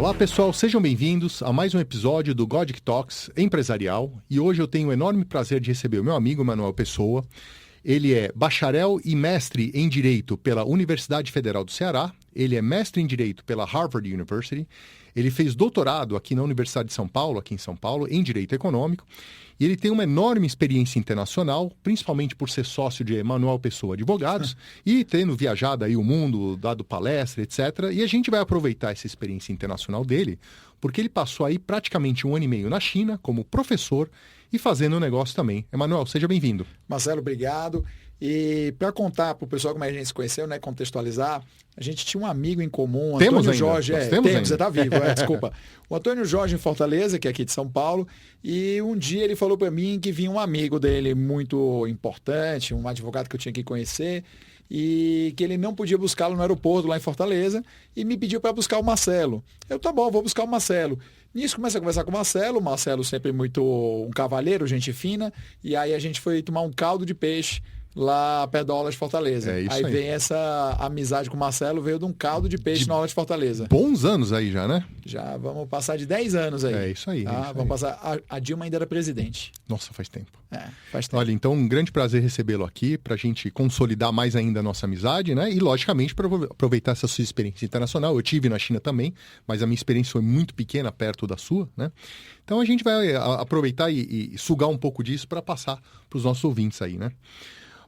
Olá pessoal, sejam bem-vindos a mais um episódio do Godic Talks Empresarial e hoje eu tenho o enorme prazer de receber o meu amigo Manuel Pessoa. Ele é bacharel e mestre em Direito pela Universidade Federal do Ceará, ele é mestre em Direito pela Harvard University, ele fez doutorado aqui na Universidade de São Paulo, aqui em São Paulo, em Direito Econômico, e ele tem uma enorme experiência internacional, principalmente por ser sócio de Manuel Pessoa Advogados, e tendo viajado aí o mundo, dado palestra, etc. E a gente vai aproveitar essa experiência internacional dele, porque ele passou aí praticamente 1 ano e meio na China, como professor, e fazendo um negócio também. Emanuel, seja bem-vindo. Marcelo, obrigado. E para contar para o pessoal como a gente se conheceu, né, contextualizar, a gente tinha um amigo em comum, Temos Antônio ainda. Jorge. Temos ainda. Você está vivo, desculpa. O Antônio Jorge em Fortaleza, que é aqui de São Paulo, e um dia ele falou para mim que vinha um amigo dele muito importante, um advogado que eu tinha que conhecer, e que ele não podia buscá-lo no aeroporto lá em Fortaleza, e me pediu para buscar o Marcelo. Eu, tá bom, vou buscar o Marcelo. Nisso, comecei a conversar com o Marcelo sempre muito um cavalheiro, gente fina, e aí a gente foi tomar um caldo de peixe lá perto da Orla de Fortaleza. Aí vem essa amizade com o Marcelo, veio de um caldo de peixe na Orla de Fortaleza. Bons anos aí já, né? Já vamos passar de 10 anos aí. É isso aí. Tá? Vamos passar. A Dilma ainda era presidente. Nossa, faz tempo. Faz tempo. Olha, então um grande prazer recebê-lo aqui para a gente consolidar mais ainda a nossa amizade, né? E, logicamente, para aproveitar essa sua experiência internacional. Eu tive na China também, mas a minha experiência foi muito pequena perto da sua, né? Então a gente vai aproveitar e sugar um pouco disso para passar para os nossos ouvintes aí, né?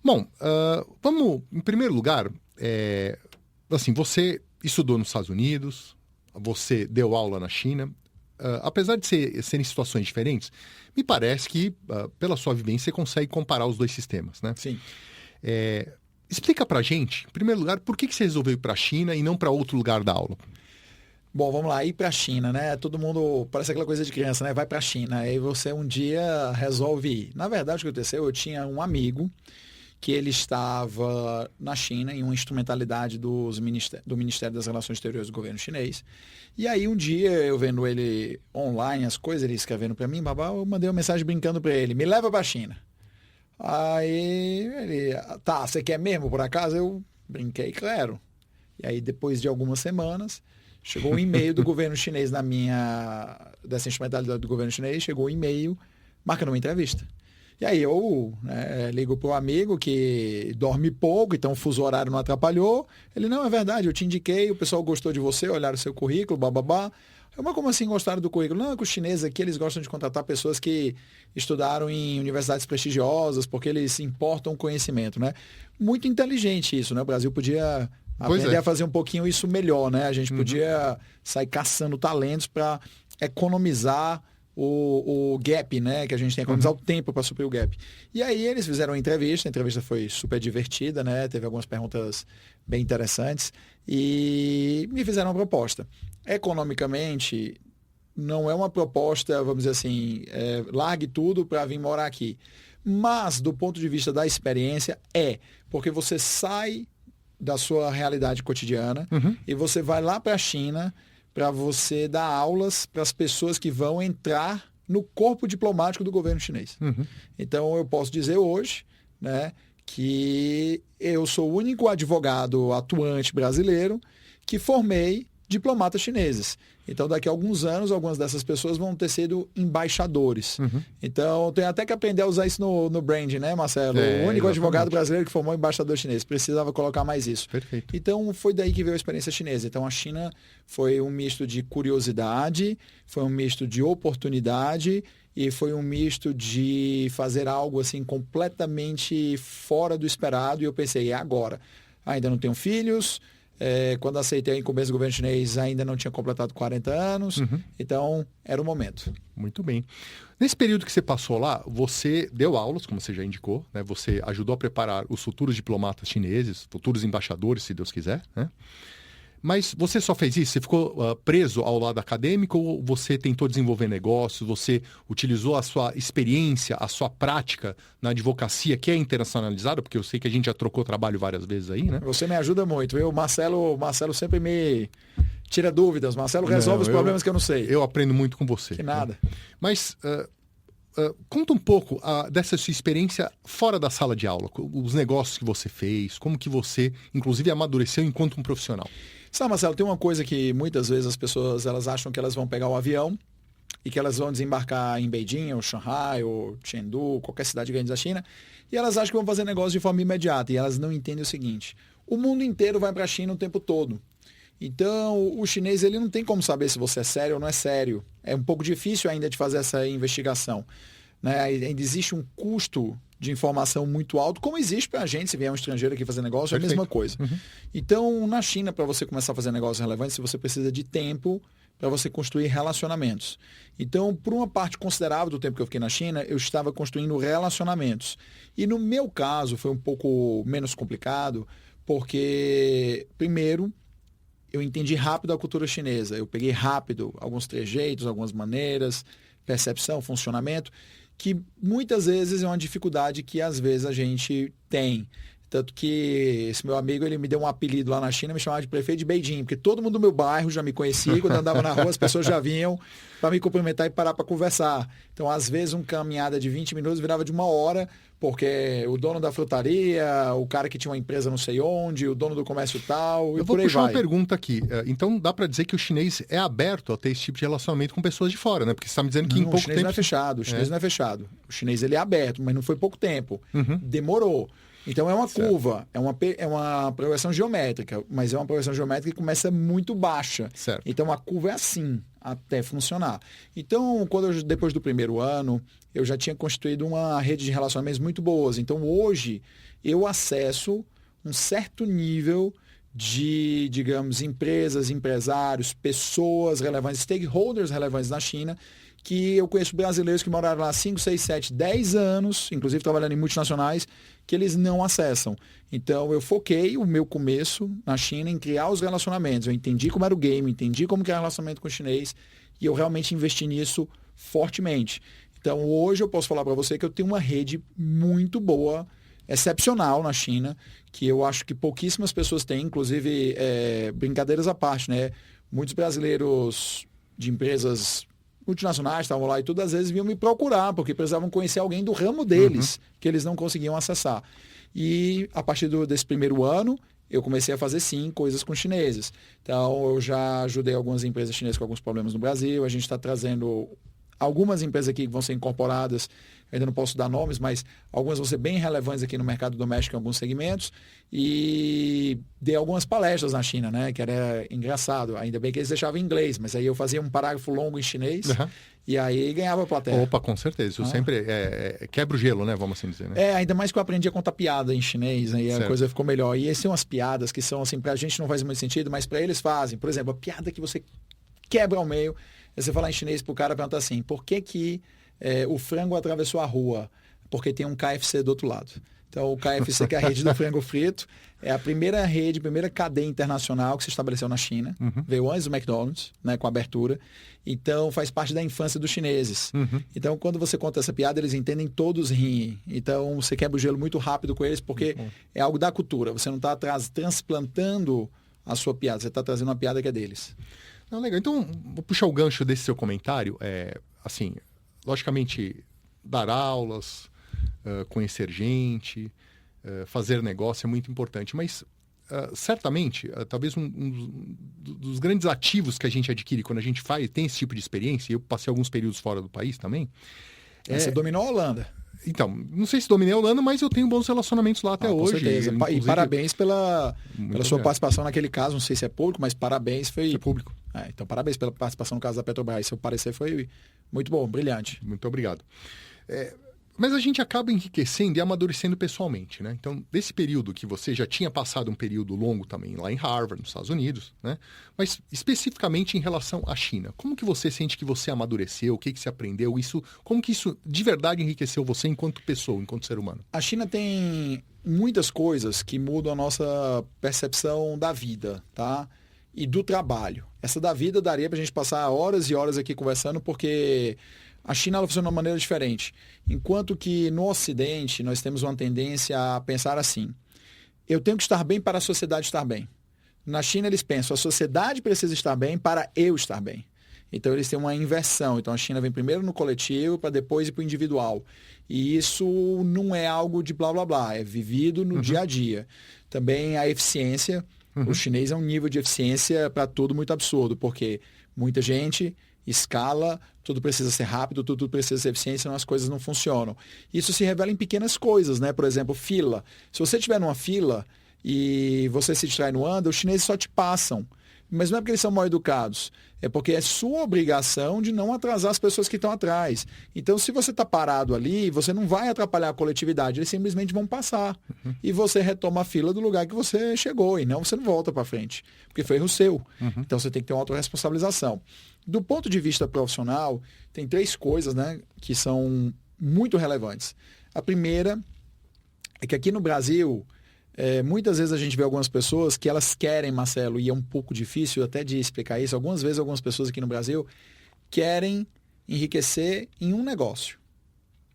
Bom, vamos, em primeiro lugar, assim, você estudou nos Estados Unidos, você deu aula na China, apesar de serem situações diferentes, me parece que, pela sua vivência, você consegue comparar os dois sistemas, né? Sim. Explica pra gente, em primeiro lugar, por que você resolveu ir para a China e não para outro lugar da aula? Bom, vamos lá, ir para a China, né? Todo mundo, parece aquela coisa de criança, né? Vai para a China, aí você um dia resolve ir. Na verdade, o que aconteceu, eu tinha um amigo que ele estava na China em uma instrumentalidade do Ministério das Relações Exteriores do governo chinês. E aí um dia, eu vendo ele online, as coisas, ele escrevendo para mim, babá, eu mandei uma mensagem brincando para ele, me leva para a China. Aí ele, tá, você quer mesmo por acaso? Eu brinquei, claro. E aí depois de algumas semanas, chegou um e-mail do governo chinês dessa instrumentalidade do governo chinês, chegou um e-mail marcando uma entrevista. E aí eu ligo para o amigo que dorme pouco, então o fuso horário não atrapalhou. Ele, não, é verdade, eu te indiquei, o pessoal gostou de você, olharam o seu currículo, bababá. Mas como assim gostaram do currículo? Não, é que os chineses aqui, eles gostam de contratar pessoas que estudaram em universidades prestigiosas, porque eles importam conhecimento, né? Muito inteligente isso, né? O Brasil podia aprender a fazer um pouquinho isso melhor, né? A gente podia sair caçando talentos para economizar o gap, né, que a gente tem que economizar o tempo para suprir o gap. E aí eles fizeram uma entrevista, a entrevista foi super divertida, né, teve algumas perguntas bem interessantes e me fizeram uma proposta. Economicamente, não é uma proposta, vamos dizer assim, largue tudo para vir morar aqui. Mas, do ponto de vista da experiência, porque você sai da sua realidade cotidiana e você vai lá para a China para você dar aulas para as pessoas que vão entrar no corpo diplomático do governo chinês. Então, eu posso dizer hoje, né, que eu sou o único advogado atuante brasileiro que formei diplomatas chineses. Então, daqui a alguns anos, algumas dessas pessoas vão ter sido embaixadores. Então, tem até que aprender a usar isso no brand, né, Marcelo? O único advogado brasileiro que formou embaixador chinês. Precisava colocar mais isso. Perfeito. Então, foi daí que veio a experiência chinesa. Então, a China foi um misto de curiosidade, foi um misto de oportunidade e foi um misto de fazer algo assim completamente fora do esperado. E eu pensei, é agora. Ainda não tenho filhos. Quando aceitei a incumbência do governo chinês, ainda não tinha completado 40 anos, então era o momento. Muito bem. Nesse período que você passou lá, você deu aulas, como você já indicou, né? Você ajudou a preparar os futuros diplomatas chineses, futuros embaixadores, se Deus quiser, né? Mas você só fez isso? Você ficou preso ao lado acadêmico ou você tentou desenvolver negócios, você utilizou a sua experiência, a sua prática na advocacia, que é internacionalizada, porque eu sei que a gente já trocou trabalho várias vezes aí, né? Você me ajuda muito, viu? O Marcelo sempre me tira dúvidas. Marcelo resolve os problemas que eu não sei. Eu aprendo muito com você. Que nada. Né? Mas conta um pouco dessa sua experiência fora da sala de aula, os negócios que você fez, como que você, inclusive, amadureceu enquanto um profissional. Sabe, Marcelo, tem uma coisa que muitas vezes as pessoas elas acham que elas vão pegar o avião e que elas vão desembarcar em Beijing, ou Shanghai, ou Chengdu, qualquer cidade grande da China, e elas acham que vão fazer negócio de forma imediata, e elas não entendem o seguinte: o mundo inteiro vai para a China o tempo todo. Então, o chinês ele não tem como saber se você é sério ou não é sério. É um pouco difícil ainda de fazer essa investigação, né? Ainda existe um custo de informação muito alto, como existe para a gente, se vier um estrangeiro aqui fazer negócio, é a mesma coisa. Uhum. Então, na China, para você começar a fazer negócios relevantes, você precisa de tempo para você construir relacionamentos. Então, por uma parte considerável do tempo que eu fiquei na China, eu estava construindo relacionamentos. E no meu caso, foi um pouco menos complicado, porque, primeiro, eu entendi rápido a cultura chinesa. Eu peguei rápido alguns trejeitos, algumas maneiras, percepção, funcionamento, que muitas vezes é uma dificuldade que às vezes a gente tem. Tanto que esse meu amigo, ele me deu um apelido lá na China, me chamava de prefeito de Beijing, porque todo mundo do meu bairro já me conhecia, quando eu andava na rua as pessoas já vinham para me cumprimentar e parar para conversar. Então, às vezes, uma caminhada de 20 minutos virava de 1 hora, porque o dono da frutaria, o cara que tinha uma empresa não sei onde, o dono do comércio tal, eu e por aí vai. vou puxar uma pergunta aqui. Então, dá para dizer que o chinês é aberto a ter esse tipo de relacionamento com pessoas de fora, né? Porque você está me dizendo que em pouco tempo... O chinês não é fechado, o chinês não é fechado. O chinês ele é aberto, mas não foi pouco tempo. Demorou. Então é uma curva, é uma progressão geométrica, mas é uma progressão geométrica que começa muito baixa. Certo. Então a curva é assim, até funcionar. Então, depois do primeiro ano, eu já tinha constituído uma rede de relacionamentos muito boas. Então hoje eu acesso um certo nível de, digamos, empresas, empresários, pessoas relevantes, stakeholders relevantes na China, que eu conheço brasileiros que moraram lá 5, 6, 7, 10 anos, inclusive trabalhando em multinacionais, que eles não acessam. Então, eu foquei o meu começo na China em criar os relacionamentos. Eu entendi como era o game, entendi como que era o relacionamento com o chinês, e eu realmente investi nisso fortemente. Então, hoje eu posso falar para você que eu tenho uma rede muito boa, excepcional na China, que eu acho que pouquíssimas pessoas têm, inclusive, brincadeiras à parte, né? Muitos brasileiros de empresas multinacionais estavam lá e tudo, às vezes vinham me procurar, porque precisavam conhecer alguém do ramo deles, que eles não conseguiam acessar. E a partir desse primeiro ano, eu comecei a fazer, sim, coisas com chineses. Então, eu já ajudei algumas empresas chinesas com alguns problemas no Brasil, a gente está trazendo algumas empresas aqui que vão ser incorporadas, ainda não posso dar nomes, mas algumas vão ser bem relevantes aqui no mercado doméstico em alguns segmentos. E dei algumas palestras na China, né? Que era engraçado. Ainda bem que eles deixavam em inglês, mas aí eu fazia um parágrafo longo em chinês e aí ganhava a plateia. Opa, com certeza. Isso sempre quebra o gelo, né? Vamos assim dizer, né? Ainda mais que eu aprendi a contar piada em chinês, né? E a coisa ficou melhor. E essas são as piadas que são assim, pra gente não faz muito sentido, mas pra eles fazem. Por exemplo, a piada que você quebra ao meio, é você falar em chinês pro cara perguntar assim: por que o frango atravessou a rua? Porque tem um KFC do outro lado. Então, o KFC, que é a rede do frango frito, é a primeira cadeia internacional que se estabeleceu na China. Veio antes do McDonald's, né, com a abertura. Então, faz parte da infância dos chineses. Então, quando você conta essa piada, eles entendem, todos riem. Então, você quebra o gelo muito rápido com eles, porque é algo da cultura. Você não está transplantando a sua piada, você está trazendo uma piada que é deles. Não, legal. Então, vou puxar o gancho desse seu comentário. Assim, logicamente, dar aulas, conhecer gente, fazer negócio é muito importante, mas certamente, talvez um dos grandes ativos que a gente adquire quando a gente tem esse tipo de experiência, e eu passei alguns períodos fora do país também. Você dominou a Holanda. Então, não sei se dominei a Holanda, mas eu tenho bons relacionamentos lá até hoje. Com certeza. Inclusive... E parabéns pela sua participação naquele caso, não sei se é público, mas parabéns, foi público. Então, parabéns pela participação no caso da Petrobras. Seu parecer foi muito bom, brilhante. Muito obrigado. Mas a gente acaba enriquecendo e amadurecendo pessoalmente, né? Então, desse período que você já tinha passado um período longo também lá em Harvard, nos Estados Unidos, né? Mas especificamente em relação à China, como que você sente que você amadureceu? O que você aprendeu? Como que isso de verdade enriqueceu você enquanto pessoa, enquanto ser humano? A China tem muitas coisas que mudam a nossa percepção da vida, tá? E do trabalho. Essa da vida daria pra gente passar horas e horas aqui conversando, porque a China ela funciona de uma maneira diferente. Enquanto que no Ocidente nós temos uma tendência a pensar assim: eu tenho que estar bem para a sociedade estar bem. Na China eles pensam: a sociedade precisa estar bem para eu estar bem. Então, eles têm uma inversão. Então, a China vem primeiro no coletivo para depois ir para o individual. E isso não é algo de blá, blá, blá. É vivido no dia a dia. Também a eficiência. O chinês é um nível de eficiência para tudo muito absurdo, porque muita gente, escala, tudo precisa ser rápido, tudo precisa ser eficiente, senão as coisas não funcionam. Isso se revela em pequenas coisas, né? Por exemplo, fila. Se você estiver numa fila e você se distrai no anda, os chineses só te passam. Mas não é porque eles são mal educados, é porque é sua obrigação de não atrasar as pessoas que estão atrás. Então, se você está parado ali, você não vai atrapalhar a coletividade, eles simplesmente vão passar. E você retoma a fila do lugar que você chegou, e não você não volta para frente, porque foi erro seu. Então, você tem que ter uma autorresponsabilização. Do ponto de vista profissional, tem 3 coisas, né, que são muito relevantes. A primeira é que aqui no Brasil, muitas vezes a gente vê algumas pessoas que elas querem, Marcelo, e é um pouco difícil até de explicar isso, algumas vezes algumas pessoas aqui no Brasil querem enriquecer em um negócio.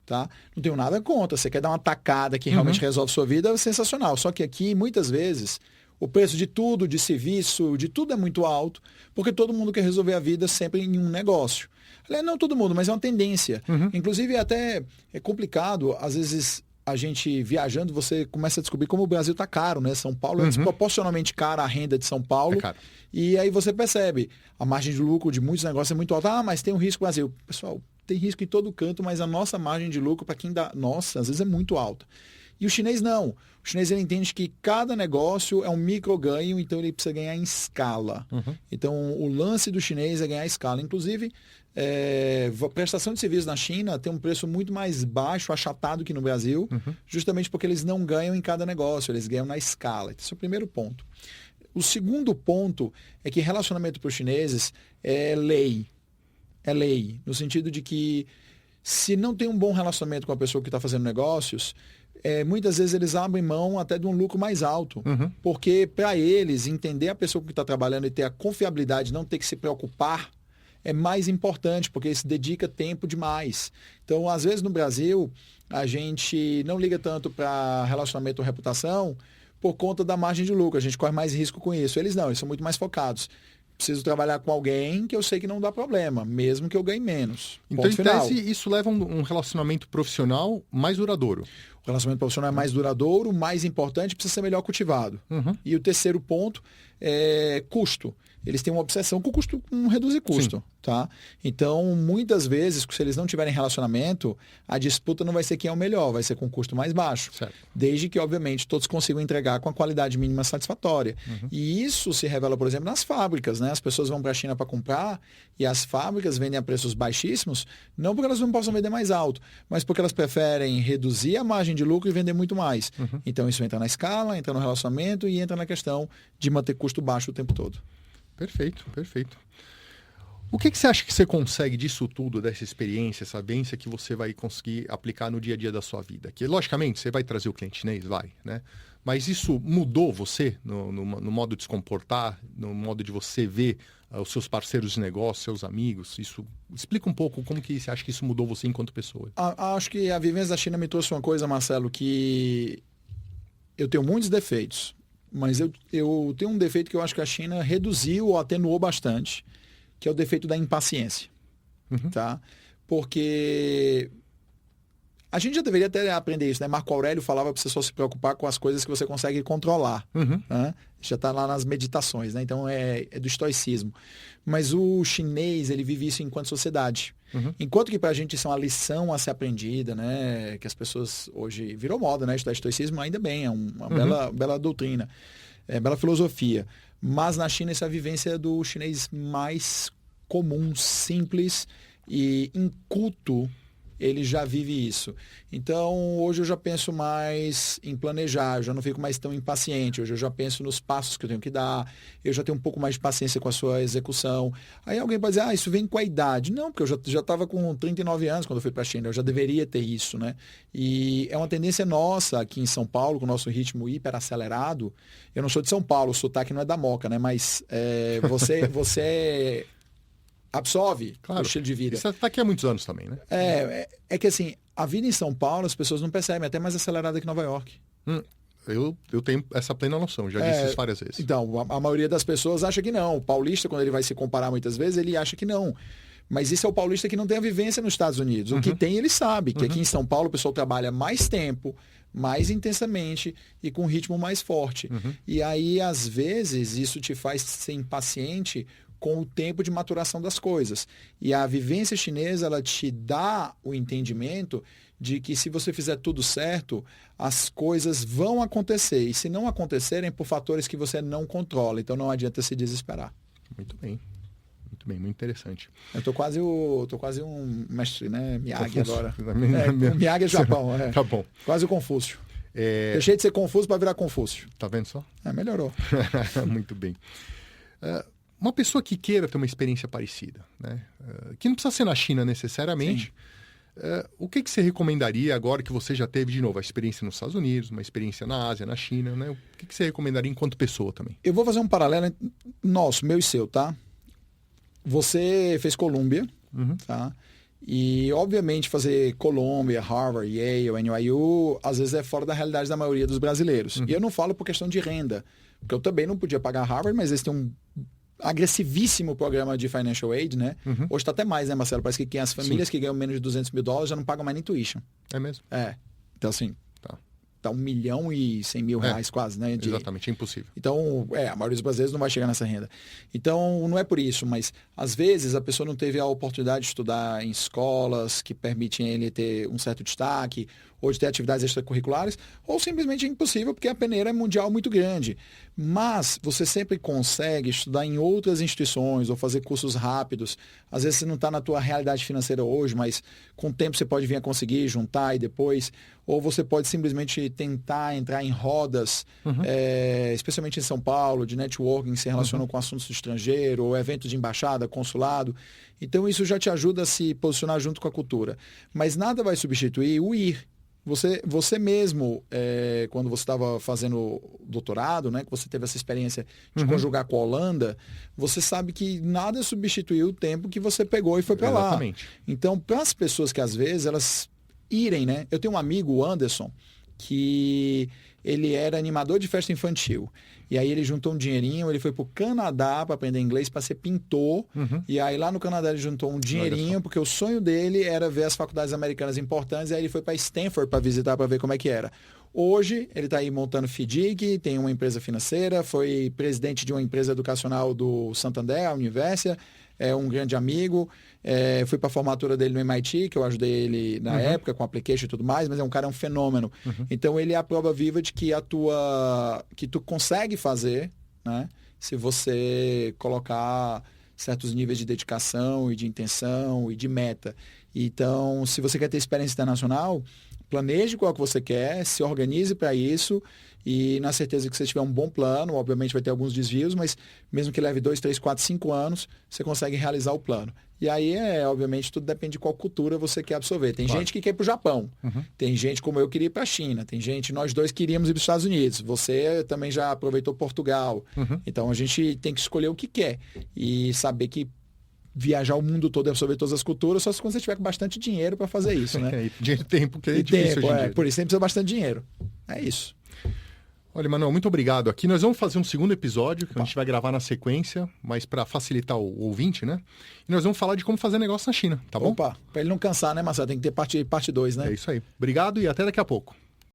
Tá? Não tenho nada contra, você quer dar uma tacada que realmente resolve sua vida, é sensacional. Só que aqui, muitas vezes, o preço de tudo, de serviço, de tudo é muito alto, porque todo mundo quer resolver a vida sempre em um negócio. Não todo mundo, mas é uma tendência. Inclusive, até é complicado, às vezes a gente viajando, você começa a descobrir como o Brasil está caro, né? São Paulo é desproporcionalmente cara a renda de São Paulo. E aí você percebe, a margem de lucro de muitos negócios é muito alta. Ah, mas tem um risco Brasil. Pessoal, tem risco em todo canto, mas a nossa margem de lucro, para quem dá, nossa, às vezes é muito alta. E o chinês não. O chinês ele entende que cada negócio é um micro ganho, então ele precisa ganhar em escala. Então o lance do chinês é ganhar escala. Inclusive, a prestação de serviços na China tem um preço muito mais baixo, achatado que no Brasil, justamente porque eles não ganham em cada negócio, eles ganham na escala. Esse é o primeiro ponto. O segundo ponto é que relacionamento para os chineses é lei. É lei, no sentido de que se não tem um bom relacionamento com a pessoa que está fazendo negócios, muitas vezes eles abrem mão até de um lucro mais alto. Porque para eles, entender a pessoa que está trabalhando e ter a confiabilidade, não ter que se preocupar, é mais importante, porque isso dedica tempo demais. Então, às vezes no Brasil, a gente não liga tanto para relacionamento ou reputação por conta da margem de lucro. A gente corre mais risco com isso. Eles não, eles são muito mais focados. Preciso trabalhar com alguém que eu sei que não dá problema, mesmo que eu ganhe menos. Então, em tese, isso leva a um relacionamento profissional mais duradouro. O relacionamento profissional é mais duradouro, mais importante, precisa ser melhor cultivado. E o terceiro ponto é custo. Eles têm uma obsessão com custo, com reduzir custo. Tá? Então, muitas vezes, se eles não tiverem relacionamento, a disputa não vai ser quem é o melhor, vai ser com custo mais baixo. Certo. Desde que, obviamente, todos consigam entregar com a qualidade mínima satisfatória. E isso se revela, por exemplo, nas fábricas. Né? As pessoas vão para a China para comprar e as fábricas vendem a preços baixíssimos, não porque elas não possam vender mais alto, mas porque elas preferem reduzir a margem de lucro e vender muito mais. Então, isso entra na escala, entra no relacionamento e entra na questão de manter custo baixo o tempo todo. Perfeito, perfeito. O que você acha que você consegue disso tudo, dessa experiência, essa vivência que você vai conseguir aplicar no dia a dia da sua vida? Que, logicamente, você vai trazer o cliente chinês, vai, né? Mas isso mudou você no modo de se comportar, no modo de você ver os seus parceiros de negócio, seus amigos? Isso, explica um pouco como que você acha que isso mudou você enquanto pessoa. Acho que a vivência da China me trouxe uma coisa, Marcelo, que eu tenho muitos defeitos. Mas eu tenho um defeito que eu acho que a China reduziu ou atenuou bastante, que é o defeito da impaciência. Tá? Porque a gente já deveria até aprender isso, né? Marco Aurélio falava para você só se preocupar com as coisas que você consegue controlar. Né? Já está lá nas meditações, né? Então é do estoicismo. Mas o chinês, ele vive isso enquanto sociedade. Enquanto que para a gente isso é uma lição a ser aprendida, né? Que as pessoas hoje virou moda, né? Estudar estoicismo ainda bem, é uma bela doutrina, bela filosofia. Mas na China essa vivência do chinês mais comum, simples e inculto, ele já vive isso. Então, hoje eu já penso mais em planejar, eu já não fico mais tão impaciente, hoje eu já penso nos passos que eu tenho que dar, eu já tenho um pouco mais de paciência com a sua execução. Aí alguém pode dizer, isso vem com a idade. Não, porque eu já estava com 39 anos quando eu fui para a China, eu já deveria ter isso, né? E é uma tendência nossa aqui em São Paulo, com o nosso ritmo hiper-acelerado. Eu não sou de São Paulo, o sotaque não é da Moca, né? Mas você absorve o estilo de vida. Você está aqui há muitos anos também, né? É que assim, a vida em São Paulo as pessoas não percebem, é até mais acelerada que Nova York. Eu tenho essa plena noção, já disse isso várias vezes. Então, a maioria das pessoas acha que não. O paulista, quando ele vai se comparar muitas vezes, ele acha que não. Mas isso é o paulista que não tem a vivência nos Estados Unidos. O que tem, ele sabe. Que aqui em São Paulo o pessoal trabalha mais tempo, mais intensamente e com um ritmo mais forte. E aí, às vezes, isso te faz ser impaciente com o tempo de maturação das coisas. E a vivência chinesa, ela te dá o entendimento de que se você fizer tudo certo, as coisas vão acontecer. E se não acontecerem, por fatores que você não controla. Então não adianta se desesperar. Muito bem. Muito bem, muito interessante. Eu tô quase um mestre, né? Miyagi Confúcio. agora. Miyagi é Japão. Tá bom. Quase o Confúcio. Deixei de ser Confúcio para virar Confúcio. Tá vendo só? Melhorou. Muito bem. Uma pessoa que queira ter uma experiência parecida, né? Que não precisa ser na China necessariamente. O que você recomendaria agora que você já teve, de novo, a experiência nos Estados Unidos, uma experiência na Ásia, na China, né? O que você recomendaria enquanto pessoa também? Eu vou fazer um paralelo nosso, meu e seu, tá? Você fez Columbia, tá? E, obviamente, fazer Columbia, Harvard, Yale, NYU, às vezes é fora da realidade da maioria dos brasileiros. E eu não falo por questão de renda, porque eu também não podia pagar Harvard, mas eles têm um agressivíssimo programa de financial aid, né? Hoje está até mais, né, Marcelo? Parece que as famílias que ganham menos de $200 mil já não pagam mais nem tuition. É mesmo? Então, assim, tá R$1.100.000 quase, né? Exatamente, é impossível. Então, a maioria dos brasileiros não vai chegar nessa renda. Então, não é por isso, mas às vezes a pessoa não teve a oportunidade de estudar em escolas que permitem ele ter um certo destaque, ou de ter atividades extracurriculares, ou simplesmente é impossível porque a peneira é mundial muito grande. Mas você sempre consegue estudar em outras instituições ou fazer cursos rápidos. Às vezes você não está na tua realidade financeira hoje, mas com o tempo você pode vir a conseguir juntar e depois. Ou você pode simplesmente tentar entrar em rodas, especialmente em São Paulo, de networking que se relacionam com assuntos do estrangeiro, ou eventos de embaixada, consulado. Então isso já te ajuda a se posicionar junto com a cultura. Mas nada vai substituir o ir. Você mesmo, quando você estava fazendo doutorado, né, que você teve essa experiência de conjugar com a Holanda, você sabe que nada substituiu o tempo que você pegou e foi para lá. Então, para as pessoas que às vezes elas irem, né? Eu tenho um amigo, o Anderson, que ele era animador de festa infantil. E aí ele juntou um dinheirinho, ele foi para o Canadá para aprender inglês, para ser pintor. E aí lá no Canadá ele juntou um dinheirinho, porque o sonho dele era ver as faculdades americanas importantes. E aí ele foi para Stanford para visitar, para ver como é que era. Hoje ele está aí montando FDIC, tem uma empresa financeira, foi presidente de uma empresa educacional do Santander, a Universia, é um grande amigo. Fui para a formatura dele no MIT, que eu ajudei ele na época com application e tudo mais, mas é um fenômeno. Então ele é a prova viva de que que tu consegue fazer, né, se você colocar certos níveis de dedicação e de intenção e de meta. Então, se você quer ter experiência internacional, planeje qual que você quer, se organize para isso e na certeza que você tiver um bom plano, obviamente vai ter alguns desvios, mas mesmo que leve 2, 3, 4, 5 anos, você consegue realizar o plano. E aí, obviamente, tudo depende de qual cultura você quer absorver. Tem gente que quer ir para o Japão, tem gente como eu queria ir para a China, tem gente, nós dois queríamos ir para os Estados Unidos, você também já aproveitou Portugal. Então, a gente tem que escolher o que quer e saber que viajar o mundo todo e absorver todas as culturas, só se quando você tiver com bastante dinheiro para fazer isso, né? Dinheiro e tempo, que é difícil hoje em dia. Por isso você precisa bastante dinheiro. É isso. Olha, Manuel, muito obrigado. Aqui nós vamos fazer um segundo episódio, que a gente vai gravar na sequência, mas para facilitar o ouvinte, né? E nós vamos falar de como fazer negócio na China, tá bom? Para ele não cansar, né, Marcelo? Tem que ter parte 2, né? É isso aí. Obrigado e até daqui a pouco.